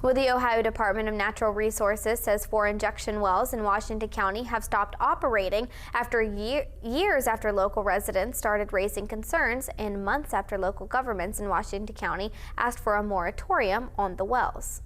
Well, the Ohio Department of Natural Resources says 4 injection wells in Washington County have stopped operating after years after local residents started raising concerns and months after local governments in Washington County asked for a moratorium on the wells.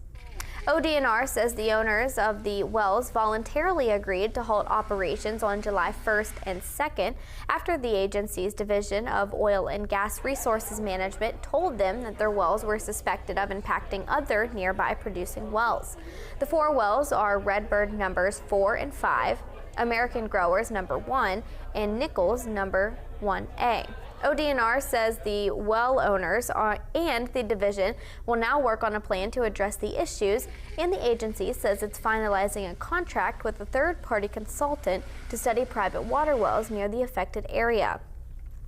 ODNR says the owners of the wells voluntarily agreed to halt operations on July 1st and 2nd after the agency's Division of Oil and Gas Resources Management told them that their wells were suspected of impacting other nearby producing wells. The 4 wells are Redbird numbers 4 and 5, American Growers number 1, and Nichols number 1A. ODNR says the well owners and the division will now work on a plan to address the issues, and the agency says it's finalizing a contract with a third-party consultant to study private water wells near the affected area.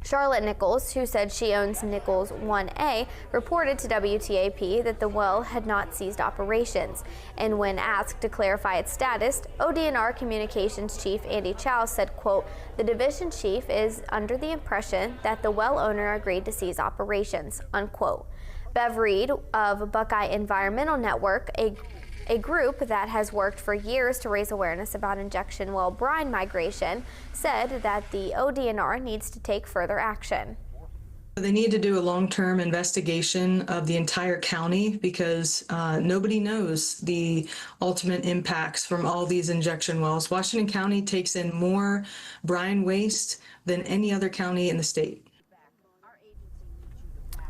Charlotte Nichols, who said she owns Nichols 1A, reported to WTAP that the well had not ceased operations. And when asked to clarify its status, ODNR Communications Chief Andy Chow said, quote, "The division chief is under the impression that the well owner agreed to cease operations," unquote. Bev Reed of Buckeye Environmental Network, a group that has worked for years to raise awareness about injection well brine migration, said that the ODNR needs to take further action. They need to do a long-term investigation of the entire county because nobody knows the ultimate impacts from all these injection wells. Washington County takes in more brine waste than any other county in the state.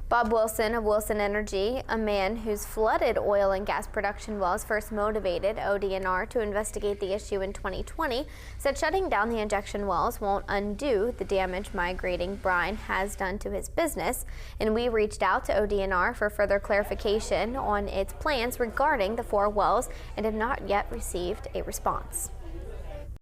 Bob Wilson of Wilson Energy, a man whose flooded oil and gas production wells first motivated ODNR to investigate the issue in 2020, said shutting down the injection wells won't undo the damage migrating brine has done to his business. And we reached out to ODNR for further clarification on its plans regarding the 4 wells and have not yet received a response.